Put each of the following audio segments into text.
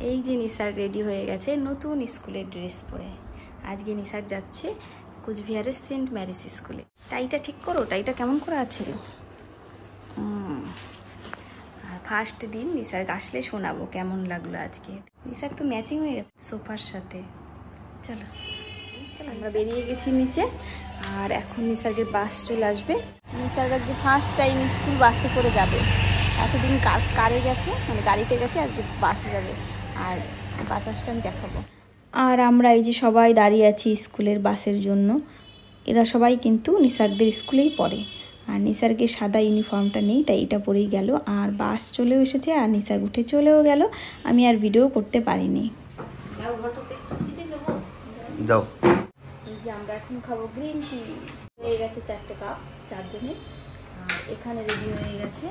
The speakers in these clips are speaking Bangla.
এই যে নিসার রেডি হয়ে গেছে নতুন স্কুলের ড্রেস পরে। আজকে নিসার যাচ্ছে কোচবিহারের সেন্ট ম্যারিস স্কুলে। টাইটা ঠিক করো, টাইটা কেমন করে আছে। আর ফার্স্ট দিন নিসারকে আসলে শোনাবো কেমন লাগলো আজকে। নিসার তো ম্যাচিং হয়ে গেছে সোফার সাথে। চলো আমরা বেরিয়ে গেছি নিচে, আর এখন নিসার্গের বাস চলে আসবে। নিসার আজকে ফার্স্ট টাইম স্কুল বাসে করে যাবে। এতদিন কারে গেছে, মানে গাড়িতে গেছে, আজকে বাসে যাবে। আর বাস আসলে আমি দেখাবো। আর আমরা এই যে সবাই দাঁড়িয়ে আছি স্কুলের বাসের জন্য। এরা সবাই কিন্তু নিসারদের স্কুলেই পড়ে। আর নিসারকে সাদা ইউনিফর্মটা নেই, তাই এটা পরেই গেল। আর বাস চলেও এসেছে, আর নিসার উঠে চলেও গেল। আমি আর ভিডিও করতে পারিনি। যাও। এই যে আমরা এখন খাবো গ্রিন টি। হয়ে গেছে 4টে কাপ 4 জনের। আর এখানে রেডি হয়ে গেছে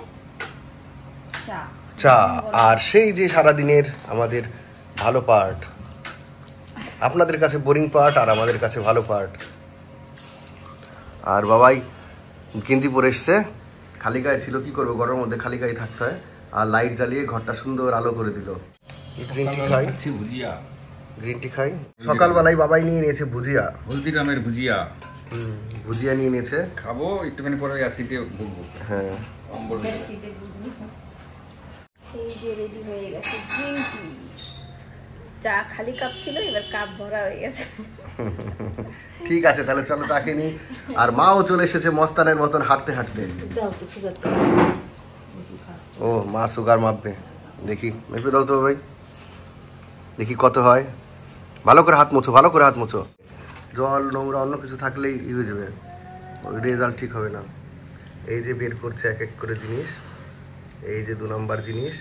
চা। আর সেই যে সারাদিনের আমাদের ভালো পার্ট, আপনাদের কাছে বোরিং পার্ট আর আমাদের কাছে ভালো পার্ট। আর বাবাই গেঞ্জি পরে এসছে, খালি গায়ে ছিল, কি করবো গরমের মধ্যে খালি গায়ে থাকতে হয়। আর লাইট জ্বালিয়ে ঘরটা সুন্দর আলো করে দিল। গ্রিন টি খাই, গ্রিন টি খাই। সকালবেলায় বাবাই নিয়ে নিয়েছে ভুজিয়া, হলদিরামের ভুজিয়া। ভুজিয়া নিয়ে নিয়েছে, খাবো একটুখানি পরে অ্যাসিডে ঘুরবো। হ্যাঁ, এই যে রেডি হয়ে গেছে গ্রিন টি। চা খালি কাপ ছিল, এবার কাপ ভরা হয়ে গেছে। ঠিক আছে, তাহলে চলো চা খেয়ে নিই। আর মাও চলে এসেছে মস্তানের মতন হাঁটতে হাঁটতে। ও মা সুগার মাপবে, দেখি মেপে দাও তো ভাই, দেখি কত হয়। ভালো করে হাত মোছো, ভালো করে হাত মোছো। জল নোংরা অন্য কিছু থাকলেই হয়ে যাবে, ওই রেজাল্ট ঠিক হবে না। এই যে বের করছে এক এক করে জিনিস। এই যে 2 নম্বর জিনিস,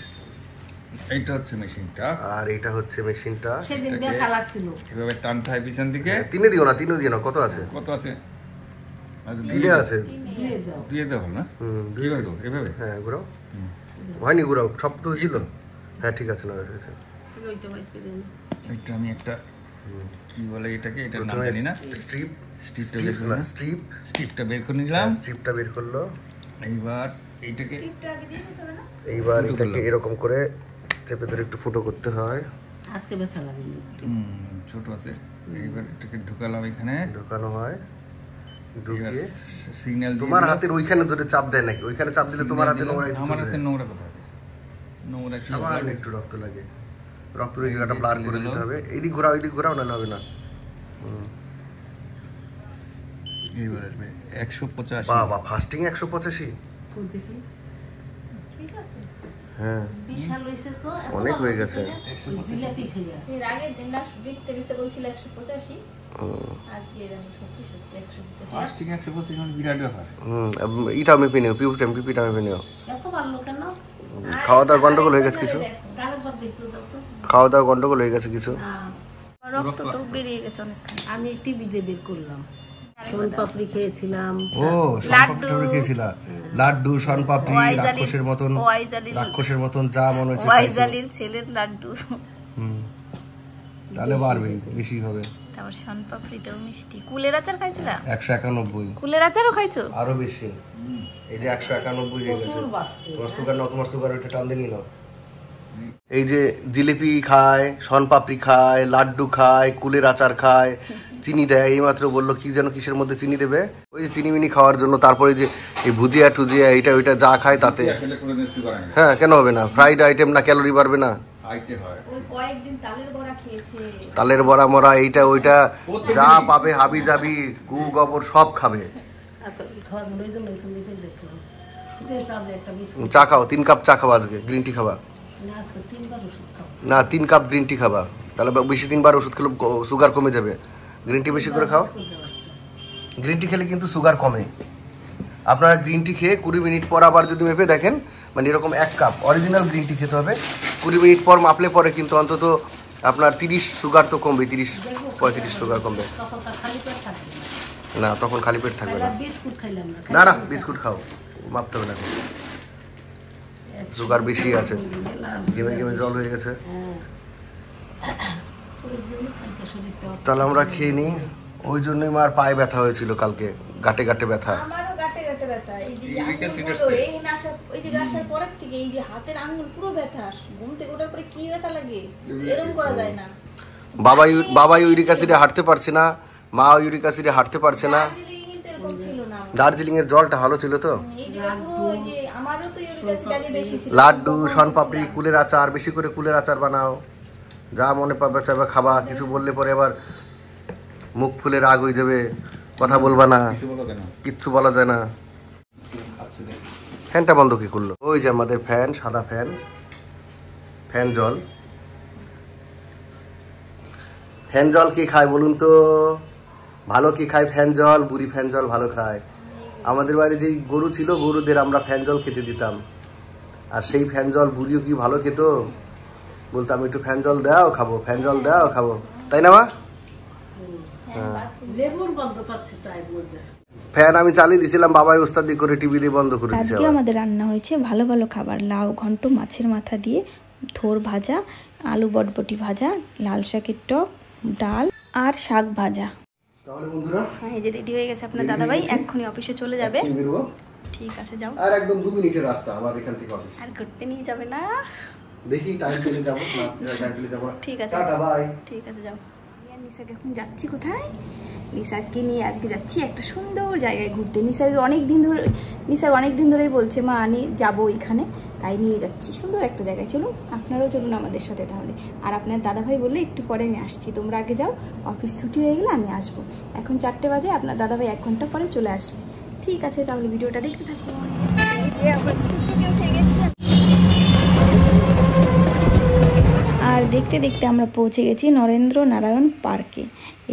এইটা হচ্ছে মেশিনটা, আর এইটা হচ্ছে মেশিনটা। সেদিন ব্যথা লাগছিল, এভাবে টানতে হয় পিছন দিকে। তিনে দিও না, তিনে দিও না। কত আছে? কত আছে? তিনে আছে, দিয়ে দাও না। দুইবার দাও এভাবে। হ্যাঁ ঘুরাও, হয়নি ঘুরাও, সব তো ছিল। হ্যাঁ ঠিক আছে, না হয়েছে। এইটা আমি একটা কি বলে এটাকে, এটার নাম জানি না। স্ট্রিপটা বের করে, স্ট্রিপটা বের করে নিলাম। স্ট্রিপটা বের করলো। এইবার এইটাকে এটাকে এরকম করে চেপে ধরে একটু ফুটো করতে হয়। আজকে ব্যথা লাগলো, ছোট আছে। এইবার এটাকে ঢুকালাম, এখানে ঢুকানো হয়। ঢুকিয়ে সিগন্যাল তোমার হাতের ওইখানে ধরে চাপ দেয় নাকি? ওইখানে চাপ দিলে তোমার হাতে নোংরা। আমার হাতে নোংরা কোথায়? নোংরা কি? আমার একটু রক্ত লাগে, রক্তের ওই জায়গাটা ব্লার করে দিতে হবে। এইদিক ঘোরাও, এইদিক ঘোরাও, না হবে না। এইবার আসবে 185। বাবা ফাস্টিং 185। দেখি ঠিক আছে। হ্যাঁ বিশাল হইছে তো, অনেক হয়ে গেছে। জিলাপি খাইয়া এর আগে দিন না দেখতে দেখতে বলছিল 185, আজকে জানি সত্যি সত্যি 185। ফাস্টিং 185 মানে বিরাট ব্যাপার। এটা আমি পিনিও, পিপিটা আমি পিনিও। এত ভালো কেন? খাওয়া দাওয়া গন্ডগোল হয়ে গেছে কিছু, কারবার দেখতে দাও তো। খাওয়া দাওয়া গন্ডগোল হয়ে গেছে কিছু। রক্ত তো বেরিয়ে গেছে অনেকখানি। আমি টিভিতে বের করলাম, শোনপাপড়ি খেয়েছিলাম। ও শোনপাপড়ি খেয়েছিলা? লাড্ডু, শোনপাপড়ি, রাক্ষসের মতন, রাক্ষসের মতন যা মনে হচ্ছে ওয়াইজালির ছেলের লাড্ডু। তাহলে বাড়বে, বেশি হবে। তারপর শোনপাপড়িতেও মিষ্টি। কুলের আচার খাইছিলা? 191। কুলের আচারও খাইছো? আরো বেশি। এই যে 191 হয়ে গেছে। তোমার সুগার নাও, তোমার সুগার ওইটা টান দিয়ে নাও। এই যে জিলিপি খায়, শোনপাপড়ি খায়, লাড্ডু খায়, কুলের আচার খায়, চিনি দেয়। এইমাত্র বললো কি যেন কিসের মধ্যে চিনি দেবে, ওই যে চিনি মিনি খাওয়ার জন্য। তারপরে যে এই ভুজিয়া টুজিয়া এইটা ওইটা যা খায় তাতে। হ্যাঁ কেন হবে না? ফ্রাইড আইটেম না, ক্যালোরি বাড়বে না? তালের বড়া মরা এইটা ওইটা যা পাবে হাবি জাবি গু গোবর সব খাবে। চা খাও, 3 কাপ চা খাওয়া আজকে। গ্রিন টি খাবা না? 3 কাপ গ্রিন টি খাবা, তাহলে বেশি 3 বার ওষুধ খেলে সুগার কমে যাবে। গ্রিন টি বেশি করে খাও। গ্রিন টি খেলে কিন্তু সুগার কমে। আপনারা গ্রিন টি খেয়ে 20 মিনিট পর আবার যদি মেপে দেখেন, মানে এরকম 1 কাপ অরিজিনাল গ্রিন টি খেতে হবে। 20 মিনিট পর মাপলে পরে কিন্তু অন্তত আপনার 30 সুগার তো কমবে, 30-35 সুগার কমবে। না তখন খালি পেট থাকবে না। না না বিস্কুট খাও, মাপতে হবে না, সুগার বেশি আছে। ঘেমে ঘেমে জল হয়ে গেছে। তাহলে আমরা খেয়ে নিই। ওই জন্যই মার পায়ে ব্যথা হয়েছিল কালকে, গাটে গাটে ব্যথা। জায়গাটা ব্যথা, এই যে এই যে আসার পরের থেকে এই যে হাতের আঙ্গুল পুরো ব্যথা, ঘুম থেকে ওঠার পরে কি ব্যথা লাগে এরকম করা যায় না। বাবা ইউরিক অ্যাসিডে হাঁটতে পারছে না, মা ইউরিক অ্যাসিডে হাঁটতে পারছে না। দার্জিলিং এর জলটা ভালো ছিল তো। লাড্ডু, শনপাপড়ি, কুলের আচার, বেশি করে কুলের আচার বানাও, যা মনে পাবে চাইবে খাবা। কিছু বললে পরে আবার মুখ ফুলে রাগ হয়ে যাবে, কথা বলবা না, কিচ্ছু বলা যায় না। ফ্যানটা বন্ধ কি করলো? ওই যে আমাদের ফ্যান, সাদা ফ্যান, ফ্যান জল। ফ্যান জল কি খায় বলুন তো? ভালো কি খায়? ফ্যান জল। বুড়ি ফ্যান জল ভালো খায়। আমাদের বাড়ি যেই গরু ছিল, গরুদের আমরা ফ্যান জল খেতে দিতাম, আর সেই ফ্যান জল বুড়িও কি ভালো খেত? বলতাম একটু ফ্যান জল দাও খাবো, ফ্যান জল দাও খাবো, তাই না মা? ফ্যান আমি চালিয়ে দিয়েছিলাম, বাবাই ওস্তাদি করে টিভি দিয়ে বন্ধ করে দিয়েছে। আজকে আমাদের রান্না হয়েছে ভালো ভালো খাবার, লাউ ঘন্ট, মাছের মাথা দিয়ে থোর ভাজা, আলু বটবটি ভাজা, লাল শাকের টক, ডাল আর শাক ভাজা। তাহলে বন্ধুরা, হ্যাঁ এই যে রেডি হয়ে গেছে আপনার দাদাভাই, এক্ষুনি অফিসে চলে যাবে। ঠিক আছে যাও। আর একদম 2 মিনিটের রাস্তা আমার এখান থেকে অফিস। আর ঘুরতে নিয়ে যাবে না? দেখি টাইম পেলে যাব, না টাইম পেলে যাব। ঠিক আছে, টাটা বাই। ঠিক আছে যাও। আর নিসাকে এখন যাচ্ছি কোথায়? নিসাকে নিয়ে আজকে যাচ্ছি একটা সুন্দর জায়গায় ঘুরতে। নিসার অনেক দিন ধরেই বলছে মা আমি যাবো এখানে, তাই নিয়ে যাচ্ছি সুন্দর একটা জায়গায়। চলুন আপনারাও চলুন আমাদের সাথে তাহলে। আর আপনার দাদাভাই বললে একটু পরে আমি আসছি, তোমরা আগে যাও, অফিস ছুটি হয়ে গেলে আমি আসবো। এখন 4টে বাজে, আপনার দাদাভাই 1 ঘন্টা পরে চলে আসবে। ঠিক আছে তাহলে ভিডিওটা দেখতে থাকুন। এই যে আমরা উঠে গেছি, আর দেখতে দেখতে আমরা পৌঁছে গেছি নরেন্দ্র নারায়ণ পার্কে।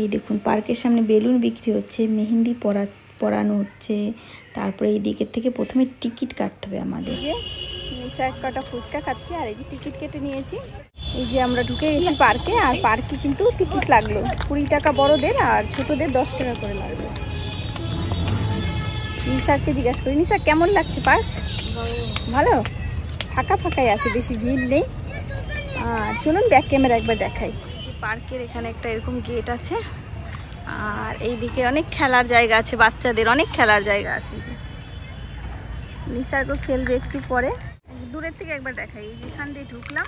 এই দেখুন পার্কের সামনে বেলুন বিক্রি হচ্ছে, মেহেন্দি পরানো হচ্ছে। তারপরে এই দিকের থেকে প্রথমে টিকিট কাটতে হবে আমাদের। নিসা এক কটা ফুচকা খাচ্ছি, আর এই যে টিকিট কেটে নিয়েছি। এই যে আমরা ঢুকে গেছি পার্কে, আর পার্কে কিন্তু টিকিট লাগলো 20 টাকা বড়দের, আর ছোটদের 10 টাকা করে লাগলো। নিসাকে জিজ্ঞাসা করি, নিসা কেমন লাগছে পার্ক? ভালো, ফাঁকা ফাঁকাই আছে, বেশি ভিড় নেই। চলুন ব্যাক ক্যামেরা একবার দেখাই। পার্কের এখানে একটা এরকম গেট আছে, আর এইদিকে অনেক খেলার জায়গা আছে, বাচ্চাদের অনেক খেলার জায়গা আছে। যে নিসারকেও খেলবে একটু পরে। দূরের থেকে একবার দেখাই, এখান দিয়ে ঢুকলাম,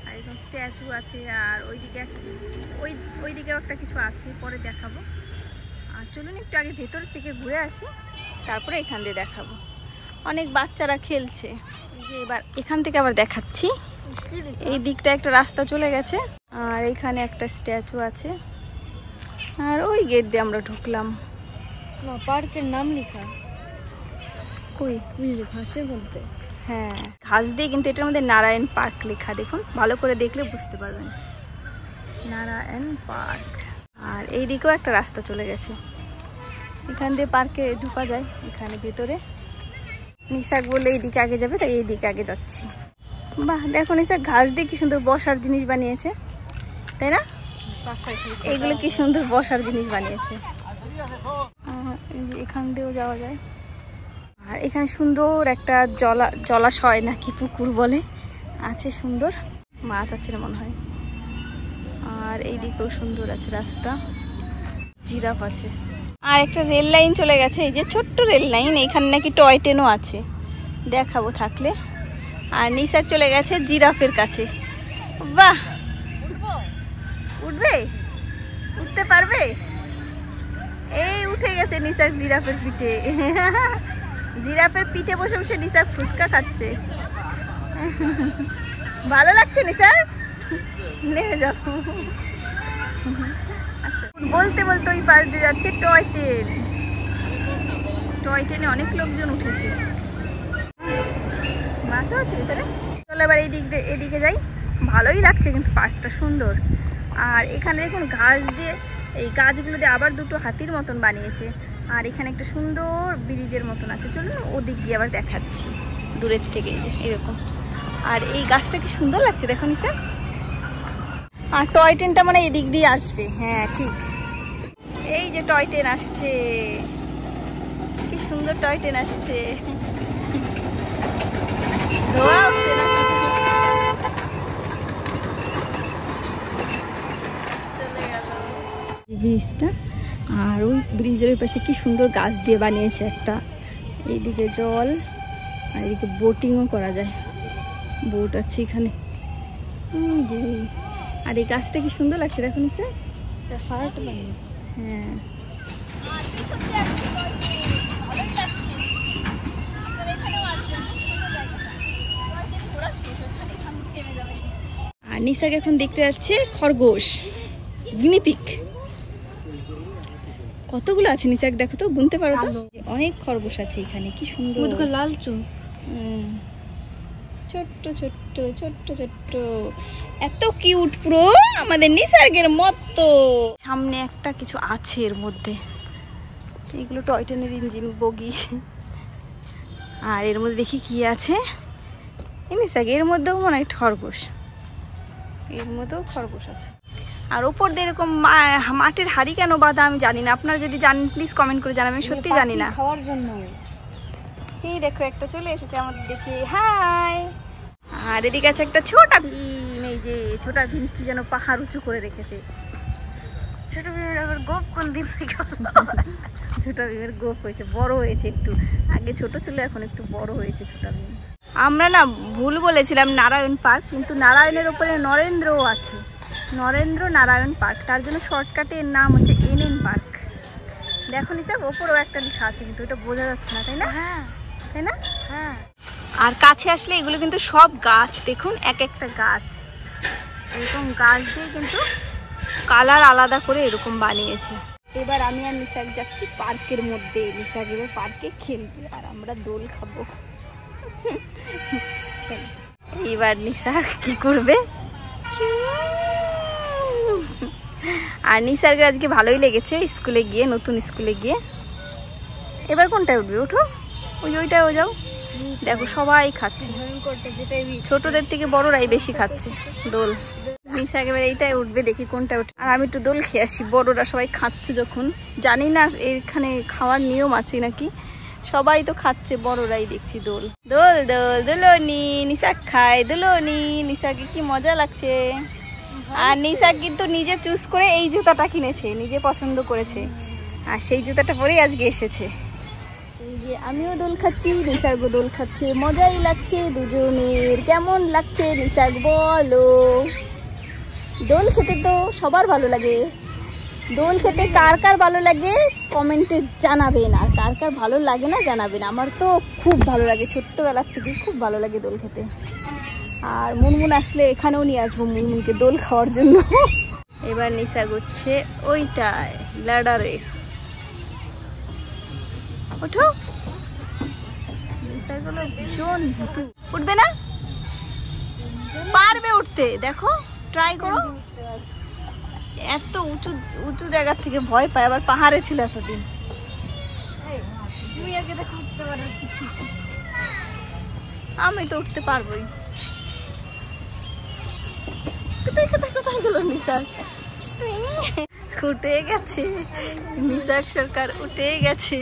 আর এরকম স্ট্যাচু আছে, আর ওইদিকেও একটা কিছু আছে, পরে দেখাবো। আর চলুন একটু আগে ভেতর থেকে ঘুরে আসি, তারপরে এখান দিয়ে দেখাবো। অনেক বাচ্চারা খেলছে। এই যে এবার এখান থেকে আবার দেখাচ্ছি। এই দিকটা একটা রাস্তা চলে গেছে, আর এইখানে একটা স্ট্যাচু আছে, আর ওই গেট দিয়ে আমরা ঢুকলাম। পার্কের নাম লেখা কই ঘাসের মধ্যে? হ্যাঁ ঘাস দিয়ে, কিন্তু এটার মধ্যে নারায়ণ পার্ক লেখা, দেখুন ভালো করে দেখলে বুঝতে পারবেন, নারায়ণ পার্ক। আর এই দিকেও একটা রাস্তা চলে গেছে, এখান দিয়ে পার্কে ঢুকা যায়। এখানে ভেতরে নিসাক বলে এই দিকে আগে যাবে, তাই এই দিকে আগে যাচ্ছি। বাহ দেখো নিসা, ঘাস দিয়ে কি সুন্দর বসার জিনিস বানিয়েছে, তাই না? এইগুলো কি সুন্দর বসার জিনিস বানিয়েছে। এখান দিয়েও যাওয়া যায়। আর এখানে সুন্দর একটা জলাশয় নাকি পুকুর বলে আছে, সুন্দর মাছ আছে মনে হয়। আর এই দিকেও সুন্দর আছে রাস্তা, জিরাফ আছে। আর একটা রেল লাইন চলে গেছে, এই যে ছোট্ট রেল লাইন, এখানে নাকি টয় ট্রেনও আছে, দেখাবো থাকলে। আর নিসাক চলে গেছে জিরাফের কাছে। বাহ, উঠবে? উঠতে পারবে? এই উঠে গেছে নিসাক জিরাফের পিঠে। জিরাফের পিঠে বসে বসে নিসাক ফুচকা খাচ্ছে। ভালো লাগছে নিসাক? নেমে যাও। বলতে বলতে ওই পাশ দিয়ে যাচ্ছে টয় ট্রেন। টয় ট্রেনে অনেক লোকজন উঠেছে, মাছও আছে ভিতরে। চলো এবার এদিকে যাই। ভালোই লাগছে কিন্তু পার্কটা সুন্দর। আর এখানে দেখুন ঘাস দিয়ে, এই গাছগুলো দিয়ে আবার 2টো হাতির মতন বানিয়েছে। আর এখানে একটা সুন্দর ব্রিজের মতন আছে, চলুন ওদিক গিয়ে আবার দেখাচ্ছি দূরের থেকে। এই যে এরকম, আর এই গাছটা কি সুন্দর লাগছে দেখো নিসা। আর টয় ট্রেনটা মানে এদিক দিয়ে আসবে। হ্যাঁ ঠিক, এই যে টয় ট্রেন আসছে, কি সুন্দর টয় ট্রেন আসছে। ধোয়া উঠছে না শুধু, চলে গেল ব্রিজটা। আর ওই ব্রিজের ওই পাশে কি সুন্দর গাছ দিয়ে বানিয়েছে একটা এইদিকে জল আর এইদিকে বোটিংও করা যায়, বোট আছে এখানে। আর এই গাছটা কি সুন্দর লাগছে দেখো নিচে, হার্ট বানিয়েছে। হ্যাঁ আর নিসাকে এখন দেখতে যাচ্ছে খরগোশ, গিনিপিগ। কতগুলো আছে নিসাক দেখো তো, গুনতে পারো তো? অনেক খরগোশ আছে এখানে, কি সুন্দর লাল চোখ, ছোট্ট ছোট্ট ছোট্ট ছোট্ট, এত কিউট, পুরো আমাদের নিসর্গের মতো। সামনে একটা কিছু আছে এর মধ্যে, এগুলো টয় ট্রেনের ইঞ্জিন, বগি। আর এর মধ্যে দেখি কি আছে, নিসাক এর মধ্যেও মনে হয় খরগোশ, এর মধ্যেও খরগোশ আছে। আর ওপর দিয়ে এরকম মাটির হাড়ি কেন বাঁধা আমি জানি না, আপনারা যদি জানেন প্লিজ কমেন্ট করে জানাবেন, আমি সত্যি জানি না। খাওয়ার জন্য। এই দেখো একটা চলে এসেছে আমাদের দেখে, হাই। আর এদিকে আছে একটা ছোটা ভীম, এই যে ছোটা ভীম কি যেন পাহাড় উঁচু করে রেখেছে। ছোট ভীমের আবার গোপ কোন দিন থেকে ছোটা ভীমের গোপ হয়েছে, বড় হয়েছে একটু, আগে ছোট ছিল এখন একটু বড় হয়েছে ছোটা ভীম। আমরা না ভুল বলেছিলাম নারায়ণ পার্ক, কিন্তু নারায়ণের উপরে নরেন্দ্রও আছে, নরেন্দ্র নারায়ণ পার্ক, তার জন্য শর্টকাটে এর নাম হচ্ছে NN পার্ক। দেখো নিসাব ওপরেও একটা লেখা আছে, কিন্তু এটা বোঝা যাচ্ছে না, তাই না? হ্যাঁ তাই না? হ্যাঁ। আর কাছে আসলে এগুলো কিন্তু সব গাছ, দেখুন এক একটা গাছ, এরকম গাছ দিয়ে কিন্তু কালার আলাদা করে এরকম বানিয়েছে। এবার আমি আর নিসাক যাচ্ছি পার্কের মধ্যে, নিসাক এবার পার্কে খেলবে আর আমরা দোল খাবো। এবার নিসাক কি করবে, আর নিসার্গের আজকে ভালোই লেগেছে স্কুলে গিয়ে, নতুন স্কুলে গিয়ে। এবার কোনটায় উঠবে, ওঠো, ওই ওইটায় ও যাও, দেখো সবাই খাচ্ছে, ছোটদের থেকে বড়রাই বেশি খাচ্ছে দোল। নিসার্গ এবার এইটাই উঠবে, দেখি কোনটা উঠে। আর আমি একটু দোল খেয়ে আসি, বড়রা সবাই খাচ্ছে যখন, জানি না এখানে খাওয়ার নিয়ম আছে নাকি, সবাই তো খাচ্ছে, বড়রাই দেখছি দোল। দোল দোল দোলনি, নিসাক খায় দোলনি, নিসাকে কি মজা লাগছে। আর নিসাক কিন্তু নিজে চুজ করে এই জুতাটা কিনেছে, নিজে পছন্দ করেছে, আর সেই জুতাটা পরেই আজকে এসেছে। এই যে আমিও দোল খাচ্ছি, নিসার্গও দোল খাচ্ছে, মজাই লাগছে দুজনের। কেমন লাগছে নিসাক বলো? দোল খেতে তো সবার ভালো লাগে, দোল খেতে কার কার ভালো লাগে কমেন্টে জানাবেন, আর কার কার ভালো লাগে না জানাবেন। আমার তো খুব ভালো লাগে, ছোট্টবেলার থেকে খুব ভালো লাগে দোল খেতে। আর মুনমুন আসলে এখানেও নিয়ে আসবো মুনমুনকে দোল খাওয়ার জন্য। এবার নিসা করছে ওইটায় ল্যাডারে, ওঠো। নিসাগুলো ভীষণ জিতু, উঠবে না, পারবে উঠতে, দেখো ট্রাই করো। এত উঁচু উঁচু জায়গা থেকে ভয় পায়, আবার পাহাড়ে ছিল এতদিন। আমি তো উঠতে পারবোই। কোথায় কোথায় কোথায় গেল নিসাক? উঠে গেছে নিসাক সরকার, উঠে গেছে,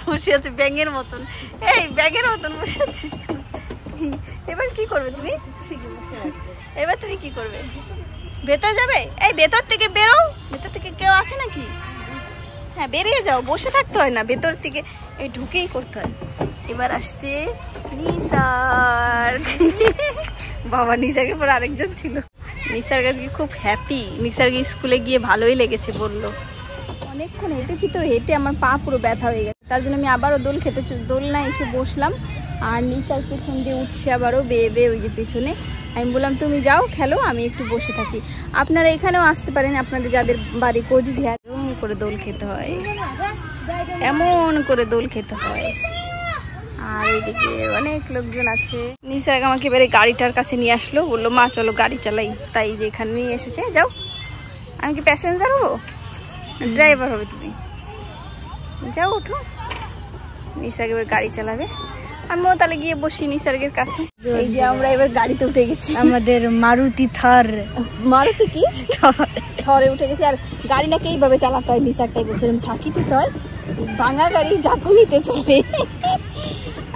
বসে আছে ব্যাঙের মতন। এই ব্যাঙের মতন বসে আছিস, এবার কি করবে তুমি? এবার তুমি কি করবে? ভেতর যাবে? এই ভেতর থেকে বেরো, ভেতর থেকে কেউ আছে নাকি? হ্যাঁ বেরিয়ে যাও, বসে থাকতে হয় না, ভেতর থেকে এই ঢুকেই করতে হয়। এবার আসছে নিসার্গ। বাবা নিসার্গের পর আরেকজন ছিল। নিসার্গ আজকে খুব হ্যাপি, নিসার্গ স্কুলে গিয়ে ভালোই লেগেছে বললো। অনেকক্ষণ হেঁটেছি তো, হেঁটে আমার পা পুরো ব্যথা হয়ে গেছে, তার জন্য আমি আবারও দোল খেতে দোলনা এসে বসলাম। আর নিসার্গ পেছন দিয়ে উঠছে আবারও বেয়ে বেয়ে ওই যে পেছনে। আমি বললাম তুমি যাও খেলো, আমি একটু বসে থাকি। আপনারা এখানেও আসতে পারেন, আপনাদের যাদের বাড়ি কোচবিহার। এমন করে দোল খেতে হয়, এমন করে দোল খেতে হয়। আর এইদিকে অনেক লোকজন আছে। নিসার্গ আমাকে এবারে গাড়িটার কাছে নিয়ে আসলো, বললো মা চলো গাড়ি চালাই, তাই যে এখানে নিয়ে এসেছে। যাও, আমি কি প্যাসেঞ্জার হবো, ড্রাইভার হবে তুমি? যাও ওঠো। নিসার্গ এবার গাড়ি চালাবে, আমিও তাহলে গিয়ে বসি নিসার্গের কাছে। এই যে আমরা এবার গাড়িতে উঠে গেছি, আমাদের মারুতি থর। মারুতি কি থরে উঠে গেছি। আর গাড়ি নাকি এইভাবে চালাতে হয়, নিসার্গটাই বলছিলাম ঝাঁকি দিতে হয়, ভাঙা গাড়ি ঝাঁকুনিতে চলে।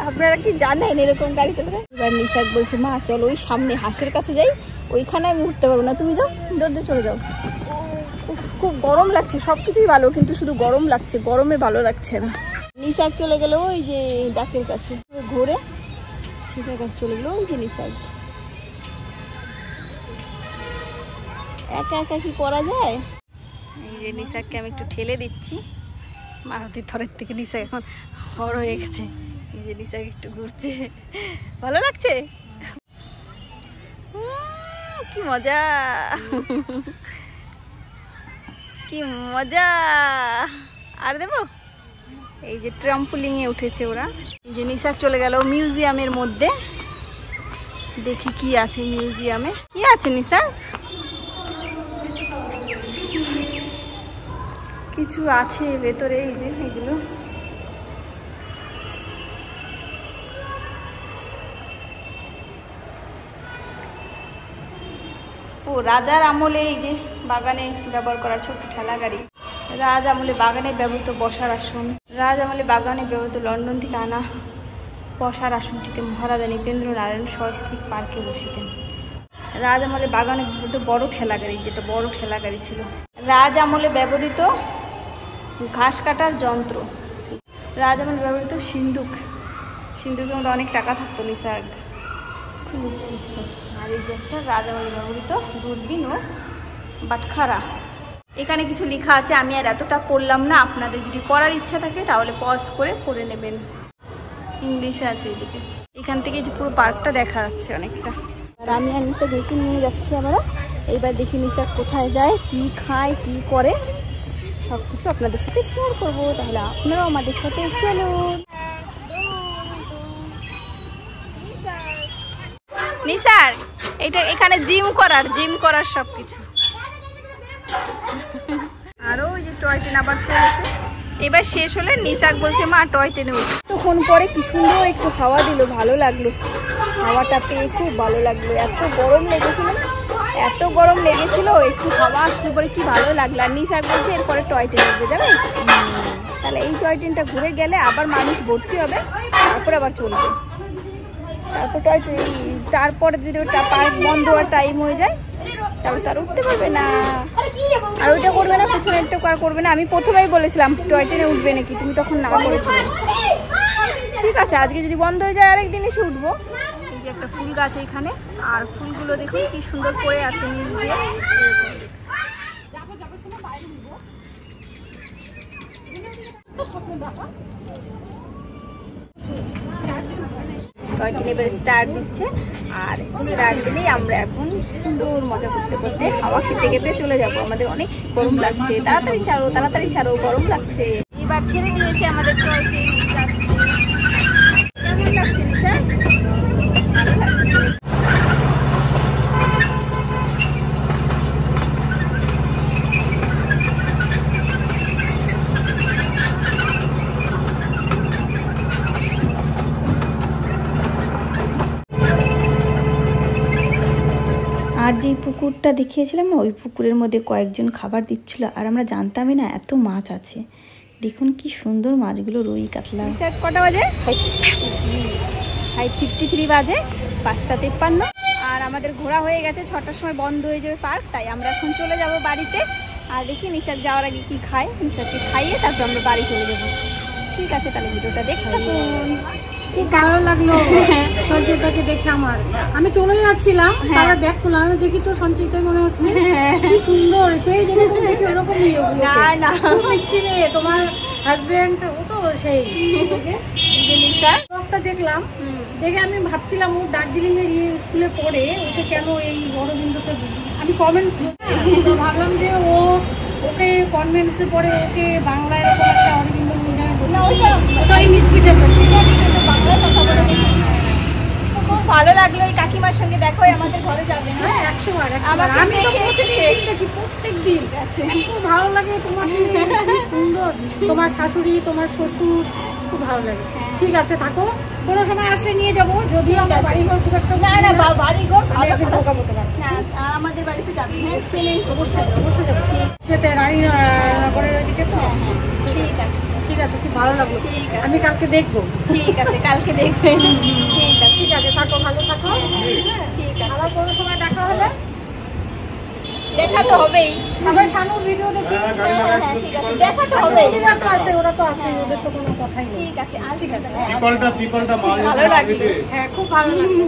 আপনারা কি জানেন এরকম গাড়ি চালাতে? এবার নিসার্গ বলছে মা চলো ওই সামনে হাঁসের কাছে যাই, ওইখানে আমি উঠতে পারবো না, তুমি যাও, দৌড়ে চলে যাও। খুব গরম লাগছে, সবকিছুই ভালো কিন্তু শুধু গরম লাগছে, গরমে ভালো লাগছে না। নিসার চলে গেল ওই যে ডাকের কাছে, ঘুরে সেটার কাছে চলে গেল ওই যে নিসার। একা একা কি করা যায়? এই যে নিসারকে আমি একটু ঠেলে দিচ্ছি, মারুতির থরের থেকে নিসার এখন হর হয়ে গেছে। এই যে নিসার একটু ঘুরছে, ভালো লাগছে, কি মজা, কি মজা। আর দেবো? এই যে ট্রাম্পোলিং এ উঠেছে ওরা। এই যে নিসার চলে গেল মিউজিয়ামের মধ্যে, দেখি কি আছে মিউজিয়ামে। কি আছে নিসার? কিছু আছে ভেতরে, এই যে এগুলো। ও রাজার আমলে এই যে বাগানে ব্যবহার করা ছোট্ট ঠেলা গাড়ি, রাজ আমলে বাগানে ব্যবহৃত বসার আসন, রাজ আমলে বাগানে ব্যবহৃত লন্ডন থেকে আনা বসার আসনটিতে মহারাজা নৃপেন্দ্র নারায়ণ সস্ত্রীক পার্কে বসিতেন। রাজ আমলে বাগানে ব্যবহৃত বড় ঠেলা গাড়ি, যেটা বড় ঠেলা গাড়ি ছিল। রাজ আমলে ব্যবহৃত ঘাস কাটার যন্ত্র, রাজ আমলে ব্যবহৃত সিন্দুক, সিন্দুকের মধ্যে অনেক টাকা থাকতো নিসার। আর এই যে একটা রাজ আমলে ব্যবহৃত দূরবীন ও বাটখারা। এখানে কিছু লেখা আছে, আমি আর এতটা পড়লাম না, আপনাদের যদি পড়ার ইচ্ছা থাকে তাহলে পজ করে পড়ে নেবেন, ইংলিশে আছে এদিকে। এখান থেকে যে পুরো পার্কটা দেখা যাচ্ছে অনেকটা। আর আমি আর নিসা গেছি নিয়ে যাচ্ছি আমরা। এইবার দেখি নিসা কোথায় যায়, কি খায়, কি করে, সব কিছু আপনাদের সাথে শেয়ার করবো। তাহলে আপনারাও আমাদের সাথে চলুন। নিসার এটা এখানে জিম করার সব কিছু। আরো ওই যে টয় ট্রেন আবার চলেছে, এবার শেষ হলে নিসার বলছে মা টয় ট্রেনে উঠি। তখন পরে কি সুন্দর একটু হাওয়া দিল, ভালো লাগলো, হাওয়াটা পেয়ে খুব ভালো লাগলো। এত গরম লেগেছিল না, এত গরম লেগেছিল, একটু হাওয়া আসলে পরে কি ভালো লাগলো। আর নিসার বলছে এরপরে টয় ট্রেন উঠবে, যাবে। তাহলে এই টয় ট্রেনটা ঘুরে গেলে আবার মানুষ ভর্তি হবে, তারপরে আবার চলবে। তারপর টয় ট্রেন, তারপরে যদি ওটা পার্ক বন্ধ হওয়ার টাইম হয়ে যায় তাহলে তার উঠতে পারবে না। আর ওইটা করবে না, পেছনেরটা আর করবে না। আমি প্রথমেই বলেছিলাম টয় ট্রেনে উঠবে নাকি, তুমি তখন না করেছিলে। ঠিক আছে, আজকে যদি বন্ধ হয়ে যায় আরেকদিন এসে উঠবো। এই যে একটা ফুল গাছ এখানে, আর ফুলগুলো দেখুন কি সুন্দর পড়ে আছে নিচ দিয়ে। টয় ট্রেন এবারে স্টার্ট দিচ্ছে, আর স্টার্ট দিলেই আমরা এখন সুন্দর মজা করতে করতে হাওয়া খেতে খেতে চলে যাব। আমাদের অনেক গরম লাগছে, তাড়াতাড়ি ছাড়ো, গরম লাগছে। এবার ছেড়ে দিয়েছে আমাদের টয় ট্রেন যাচ্ছে। কেমন লাগছে নিসা? ভালো লাগছে। আর যেই পুকুরটা দেখিয়েছিলাম না, ওই পুকুরের মধ্যে কয়েকজন খাবার দিচ্ছিল, আর আমরা জানতামই না এত মাছ আছে। দেখুন কি সুন্দর মাছগুলো, রুই কাতলা। কটা বাজে? 5:53 বাজে, 5:53। আর আমাদের ঘোরা হয়ে গেছে, 6টার সময় বন্ধ হয়ে যাবে পার্ক, তাই আমরা এখন চলে যাব বাড়িতে। আর দেখি নিসার যাওয়ার আগে কি খায়, নিসারকে খাইয়ে তারপর আমরা বাড়ি চলে যাবো। ঠিক আছে, তাহলে ভিডিওটা দেখতে থাকুন। খুব ভালো লাগলো সঞ্চিতাকে দেখে আমার। আমি চলে যাচ্ছিলাম, তারপর ব্যাক করলাম, আমি দেখি তো সঞ্চিতাই মনে হচ্ছে, কি সুন্দর, সেই যেরকম দেখি ওরকমই। না খুব মিষ্টি মেয়ে। তোমার হাজবেন্ড ও তো সেই ব্লগটা দেখলাম, দেখে আমি ভাবছিলাম ও দার্জিলিং এর স্কুলে পড়ে, ওকে কেন এই বড়বিন্দুতে। আমি কমেন্টস ভাবলাম যে ওকে কনভেন্সে পড়ে, ওকে বাংলা এরকম একটা অরবিন্দ খুব ভালো লাগলো। এই কাকিমার সঙ্গে দেখো, আমাদের ঘরে যাবে। হ্যাঁ, 100 বার। আমি তো দেখি প্রত্যেক দিন, খুব ভালো লাগে। তোমার সুন্দর, তোমার শাশুড়ি, তোমার শ্বশুর, খুব ভালো লাগে। ঠিক আছে, থাকো, কোনো সময় আসলে নিয়ে যাবো। যদি আমার বাড়িঘর খুব একটা না বাড়িঘর ঢোকাবো তোমার, আমাদের বাড়িতে যাবে। হ্যাঁ, অবশ্যই যাবো। সেটা রানীনগরের ওইদিকে তো। ঠিক আছে, ঠিক আছে, খুব ভালো লাগলো। আমি কালকে দেখবো। ঠিক আছে, কালকে দেখবেন। ঠিক আছে, থাকো, ভালো থাকো। ঠিক আছে, আবার কোনো সময় দেখা হবে। দেখা তো হবেই। আমার শানুর ভিডিও দেখি। হ্যাঁ ঠিক আছে, দেখা তো হবেই। ওরা তো আছে, ওরা তো আছে, ওদের তো কোনো কথাই নেই। ঠিক আছে, আর ঠিক আছে, ত্রিপলটা ভালো লাগলো। হ্যাঁ খুব ভালো লাগলো।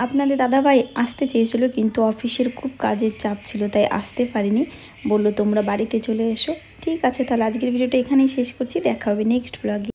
আপনাদের দাদাভাই আসতে চেয়েছিল, কিন্তু অফিসের খুব কাজের চাপ ছিল, তাই আসতে পারিনি। বললো তোমরা বাড়িতে চলে এসো। ঠিক আছে, তাহলে আজকের ভিডিওটা এখানেই শেষ করছি। দেখা হবে নেক্সট ব্লগে।